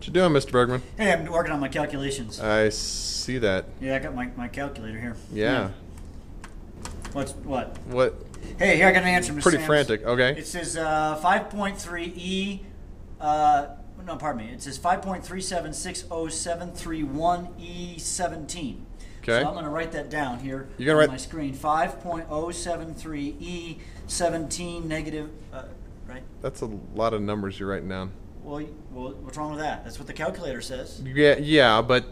What you doing, Mr. Bergman? Hey, I'm working on my calculations. I see that. Yeah, I got my calculator here. Yeah. What? What? Hey, here I got an answer, Mr. Pretty Sams. frantic. Okay. It says 5.3E. No, pardon me. It says 5.3760731E17. Okay. So I'm going to write that down here You're gonna on my screen. 5.073E17 negative. Right. That's a lot of numbers you're writing down. Well, what's wrong with that? That's what the calculator says. Yeah, but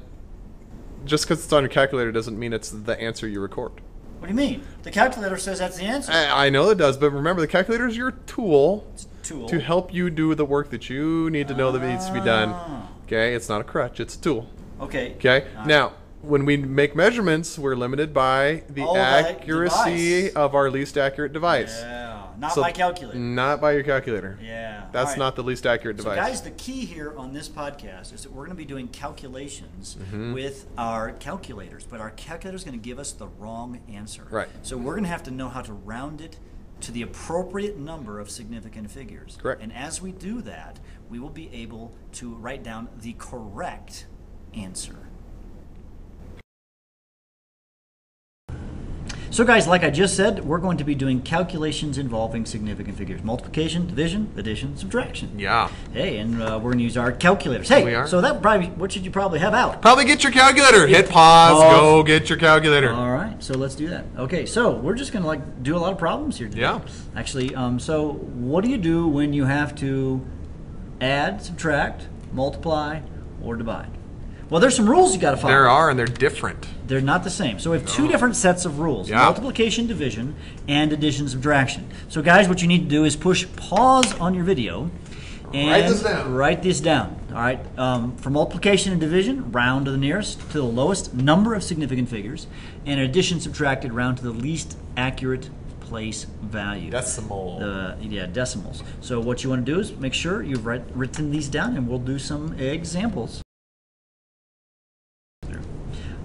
just because it's on your calculator doesn't mean it's the answer you record. What do you mean? The calculator says that's the answer. I know it does, but remember, the calculator is your tool, Tool. to help you do the work that you need to know that needs to be done. Okay, it's not a crutch; it's a tool. Okay. Okay. Now, when we make measurements, we're limited by the accuracy of our least accurate device. Yeah. Not by calculator. Not by your calculator. Yeah. That's not the least accurate device. So guys, the key here on this podcast is that we're going to be doing calculations with our calculators, but our calculator is going to give us the wrong answer. Right. So we're going to have to know how to round it to the appropriate number of significant figures. Correct. And as we do that, we will be able to write down the correct answer. So guys, like I just said, we're going to be doing calculations involving significant figures. Multiplication, division, addition, subtraction. Yeah. Hey, and we're going to use our calculators. Hey, We are. so that probably, what should you probably have out? Probably get your calculator. Hit pause. Go get your calculator. All right, so let's do that. Okay, so we're just going to do a lot of problems here today. Yeah. Actually, so what do you do when you have to add, subtract, multiply, or divide? Well, there's some rules you got to follow. There are, and they're different. They're not the same. So we have two different sets of rules. Yeah. Multiplication, division, and addition, subtraction. So guys, what you need to do is push pause on your video and Write this down. Write this down. All right. For multiplication and division, round to the nearest, to the lowest number of significant figures, and addition, subtracted, round to the least accurate place value. Decimal. Yeah, decimals. So what you want to do is make sure you've written these down, and we'll do some examples.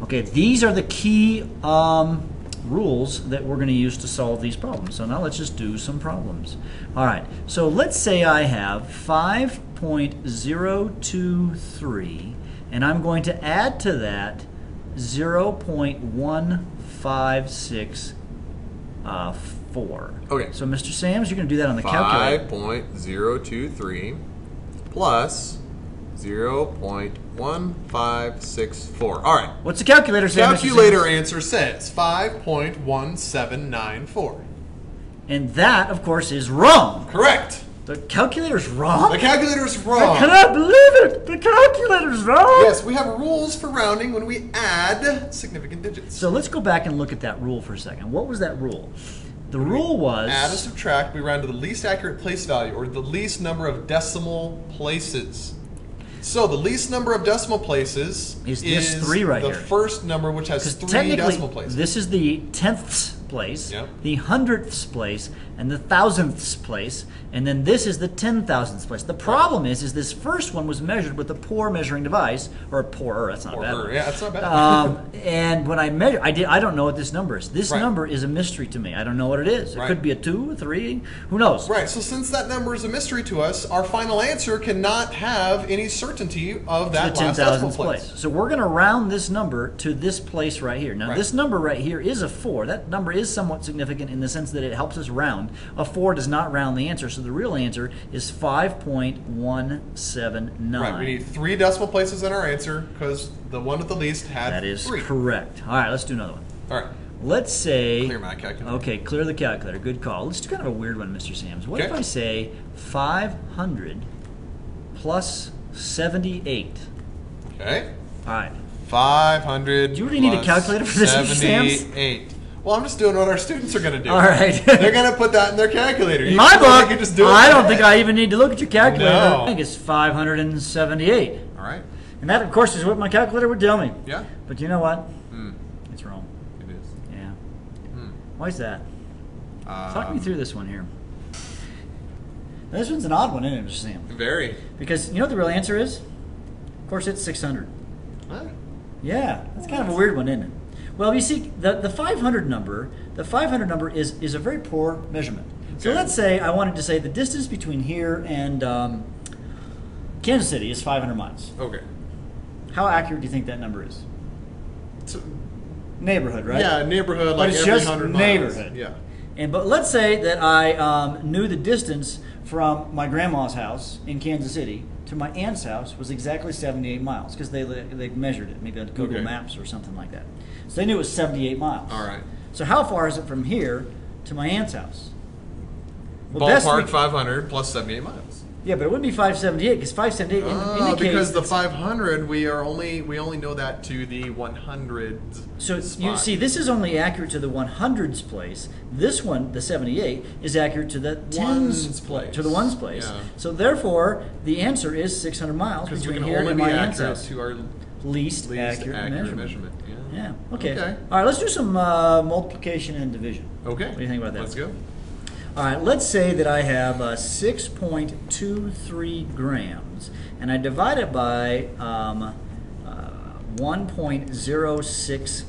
Okay, these are the key rules that we're going to use to solve these problems. So now let's just do some problems. All right, so let's say I have 5.023, and I'm going to add to that 0.1564. Okay. So Mr. Sams, you're going to do that on the calculator. 5.023 plus 0.1564. All right. What's the calculator say? Calculator answer says 5.1794. And that, of course, is wrong. Correct. The calculator's wrong? The calculator's wrong. I cannot believe it. The calculator's wrong. Yes, we have rules for rounding when we add significant digits. So let's go back and look at that rule for a second. What was that rule? The rule was... Add or subtract, we round to the least accurate place value, or the least number of decimal places. So the least number of decimal places is this 3 right the here. first number, which has 3 decimal places. This is the 10ths place, Yep. the 100ths place, and the 1000ths place, and then this is the 10,000ths place. The problem is this first one was measured with a poor measuring device, or poorer, that's not bad. Yeah, that's not bad. And when I measure, I don't know what this number is. This Right. number is a mystery to me. I don't know what it is. It Right. could be a 2, a 3, who knows? Right, so since that number is a mystery to us, our final answer cannot have any certainty of that The last decimal 10,000th place. place. So we're going to round this number to this place right here. Now, Right. this number right here is a 4. That number is somewhat significant in the sense that it helps us round. A 4 does not round the answer, so the real answer is 5.179. Right, we need 3 decimal places in our answer because the one with the least had That is 3. correct. All right, let's do another one. All right. Let's say... Clear my calculator. Okay, clear the calculator. Good call. Let's do kind of a weird one, Mr. Sams. What Okay. if I say 500 plus 78? Okay. All right. 500. Do you really need a plus calculator for this, Mr. Sams? 78. Well, I'm just doing what our students are going to do. All right. They're going to put that in their calculator. In my book, can just do it I don't think I even need to look at your calculator. No. I think it's 578. All right. And that, of course, is what my calculator would tell me. Yeah. But you know what? Mm, It's wrong. it is. Yeah. Mm. Why is that? Talk me through this one here. Now, this one's an odd one, isn't it, Mr. Sam? Very. Because you know what the real answer is? Of course, it's 600. Huh? Yeah, that's kind of a weird one, isn't it? Well, you see, the 500 number is a very poor measurement. So Okay. let's say I wanted to say the distance between here and Kansas City is 500 miles. Okay. How accurate do you think that number is? Neighborhood, right? Yeah, neighborhood, But like it's every just 100 miles. neighborhood. Yeah. But let's say that I knew the distance from my grandma's house in Kansas City to my aunt's house was exactly 78 miles because they measured it, maybe on Google Maps or something like that. So they knew it was 78 miles. All right. So how far is it from here to my aunt's house? Well, Ballpark 500 plus 78 miles. Yeah, but it wouldn't be 578 because 578 indicates because the 500 we only know that to the 100s. So spot. you see, this is only accurate to the 100s place. This one, the 78, is accurate to the tens place, to the ones place. Yeah. So therefore, the answer is 600 miles Because we between can here only and be my aunt's accurate house. to our Least accurate measurement. Yeah. Yeah. Okay. Okay. All right. Let's do some multiplication and division. Okay. What do you think about that? Let's go. All right, let's say that I have 6.23 grams, and I divide it by 1.065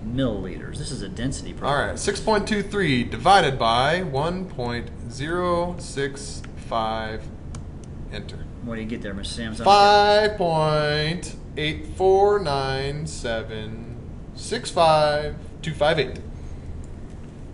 milliliters. This is a density problem. All right, 6.23 divided by 1.065. Enter. What do you get there, Mr. Sam's? 5.849765258.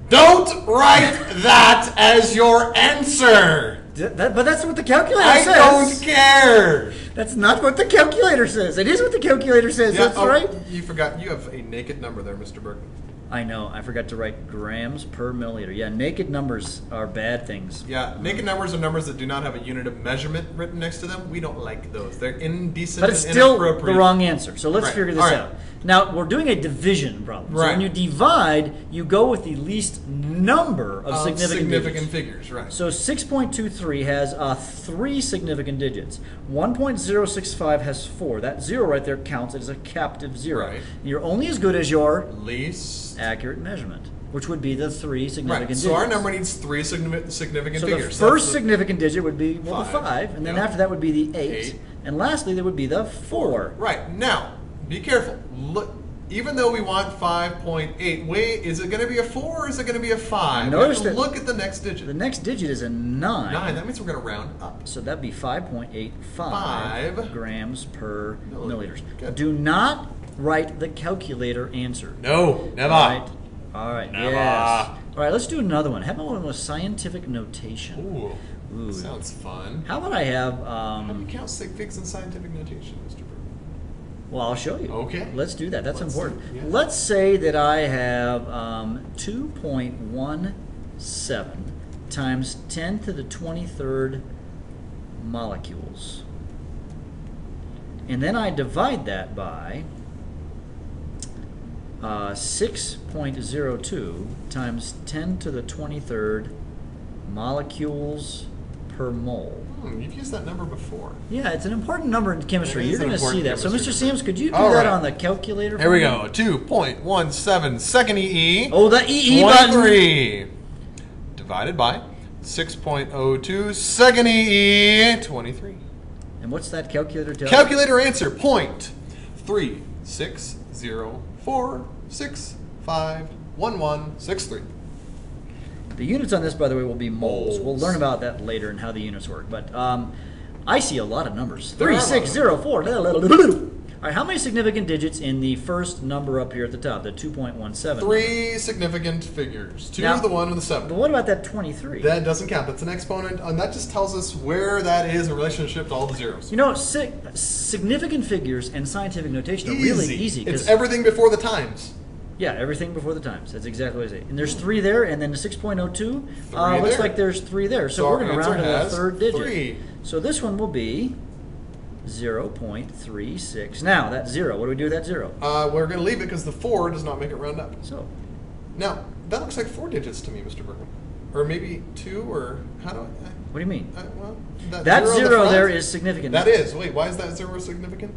Don't write that as your answer. But that's what the calculator says. I don't care. That's not what the calculator says. It is what the calculator says. Yeah, That's right. You forgot. You have a naked number there, Mr. Bergman. I know. I forgot to write grams per milliliter. Yeah, naked numbers are bad things. Yeah, naked numbers are numbers that do not have a unit of measurement written next to them. We don't like those. They're indecent But it's and still inappropriate. the wrong answer. So let's Right. figure this All right. out. Now, we're doing a division problem. So Right. when you divide, you go with the least number of significant digits. figures, right. So 6.23 has 3 significant digits. 1.065 has 4. That 0 right there counts as a captive 0. Right. You're only as good as your Least. accurate measurement, which would be the 3 significant Right, digits. so our number needs 3 significant So figures. the first That's significant digit would be, well, the 5. 5, and then Yep. after that would be the 8. 8. And lastly, there would be the 4. Right, now, be careful. Look, even though we want 5.8, wait, is it going to be a 4 or is it going to be a 5? Notice we have to that look at the next digit. The next digit is a 9. 9, that means we're going to round up. So that'd be 5.85 5 grams per milliliters. Good. Do not write the calculator answer. No, never. All right. All right. Never. Yes. All right. Let's do another one. How about one with scientific notation? Ooh, Ooh. sounds fun. How about I have? How do you count sig figs in scientific notation, Mr. Bergman? Well, I'll show you. Okay. Let's do that. That's Let's important. do- yeah. Let's say that I have 2.17 times 10 to the 23rd molecules. And then I divide that by 6.02 times 10 to the 23rd molecules per mole. You've used that number before. Yeah, it's an important number in chemistry. It is You're an going to see important that. So, Mr. chemistry Sams, could you do All that right. on the calculator? Here we go. 2.17 second EE. Oh, the EE button. 23 divided by 6.02 second EE. 23. And what's that calculator tell? Calculator answer: 0.3604651163. The units on this, by the way, will be moles. Moles. We'll learn about that later and how the units work. But I see a lot of numbers. There are a lot of 3604. All right, how many significant digits in the first number up here at the top, the 2.17? 3 significant figures. 2 Now- to the 1 and the 7. But what about that 23? That doesn't count. That's an exponent, and that just tells us where that is in relationship to all the zeros. You know, significant figures and scientific notation are really easy. It's 'cause- everything before the times. yeah, everything before the times. That's exactly what I say. And there's 3 there, and then the 6.02 Three looks there. like there's 3 there. So So we're our going to answer round to the has 3rd digit. 3. So this one will be 0.36. Now, that's 0. What do we do with that 0? We're going to leave it because the 4 does not make it round up. So, Now, that looks like 4 digits to me, Mr. Bergman. Or maybe 2, or how do I... what do you mean? well, That in the 0 front? there is significant. That is. Wait, why is that 0 significant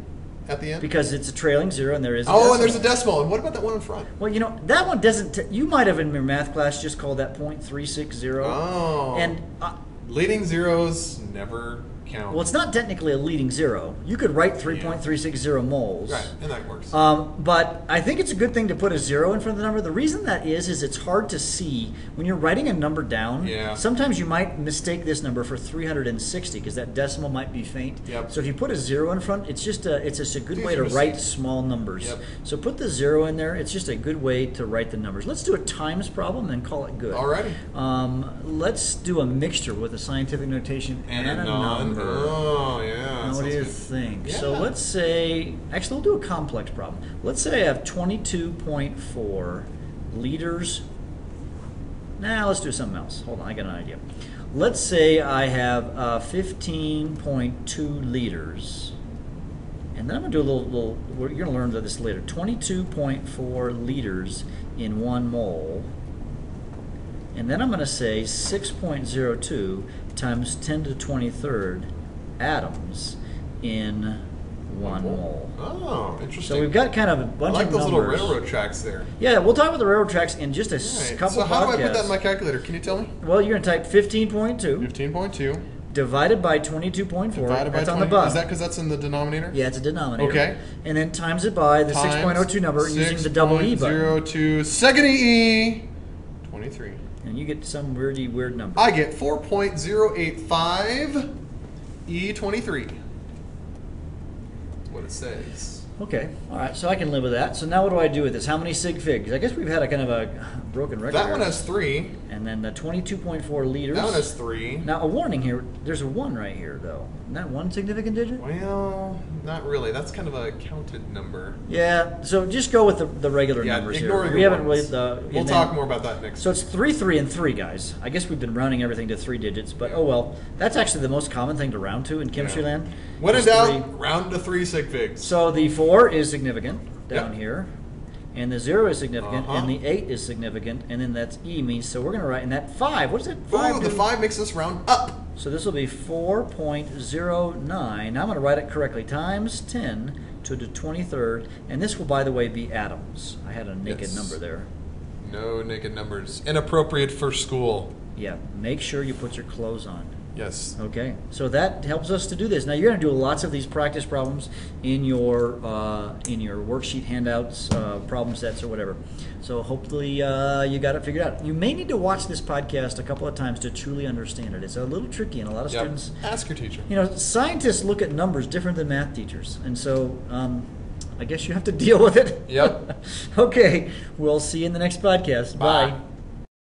at the end? Because it's a trailing 0 and there is a oh, decimal. and there's a decimal. And what about that one in front? Well, you know, that one doesn't... you might have in your math class just called that .360. Oh. And... leading zeros never count. Well, it's not technically a leading zero. You could write 3.360 moles. Right, and that works. But I think it's a good thing to put a zero in front of the number. The reason that is it's hard to see when you're writing a number down. Yeah. Sometimes you might mistake this number for 360 because that decimal might be faint. Yep. So if you put a zero in front, it's just a good way to write small numbers. Yep. So put the zero in there. It's just a good way to write the numbers. Let's do a times problem and call it good. Alrighty. Let's do a mixture with a scientific notation and a number. Oh, yeah. Now, what do you think? Yeah. So let's say, actually, we'll do a complex problem. Let's say I have 22.4 liters. Now, let's do something else. Hold on, I got an idea. Let's say I have 15.2 liters. And then I'm going to do a little you're going to learn about this later. 22.4 liters in 1 mole. And then I'm going to say 6.02 times 10 to the 23rd atoms in 1 mole. Oh, interesting. So we've got kind of a bunch of numbers. I like those little railroad tracks there. Yeah, we'll talk about the railroad tracks in just a couple So how podcasts. do I put that in my calculator? Can you tell me? Well, you're going to type 15.2. 15.2. Divided by 22.4. That's on the bottom. Is that because that's in the denominator? Yeah, it's a denominator. Okay. And then times it by the 6.02 number using the double E button. 6.02, second E, 23. And you get some weird number. I get 4.085 E23. That's what it says. Okay, all right, so I can live with that. So now what do I do with this? How many sig figs? I guess we've had a kind of a broken record. That one has 3. And then the 22.4 liters. That one has 3. Now, a warning here, there's a 1 right here, though. Isn't that one significant digit? Well, not really. That's kind of a counted number. Yeah, so just go with the regular numbers ignore here. We haven't really. We'll talk more about that next. So it's 3, 3, and 3, guys. I guess we've been rounding everything to 3 digits, but oh well. That's actually the most common thing to round to in chemistry land. When in doubt, round to 3 sig figs. So the 4 is significant down here, and the 0 is significant, and the 8 is significant, and then that's E means. So we're going to write in that 5. What is it? 5. Oh, the 5 makes us round up. So this will be 4.09. Now I'm going to write it correctly. Times 10 to the 23rd, and this will, by the way, be atoms. I had a naked number there. No naked numbers. Inappropriate for school. Yeah. Make sure you put your clothes on. Yes. Okay. So that helps us to do this. Now you're going to do lots of these practice problems in your worksheet handouts, problem sets, or whatever. So hopefully you got it figured out. You may need to watch this podcast a couple of times to truly understand it. It's a little tricky, and a lot of students. Ask your teacher. You know, scientists look at numbers different than math teachers, and so I guess you have to deal with it. Yep. Okay. We'll see you in the next podcast. Bye.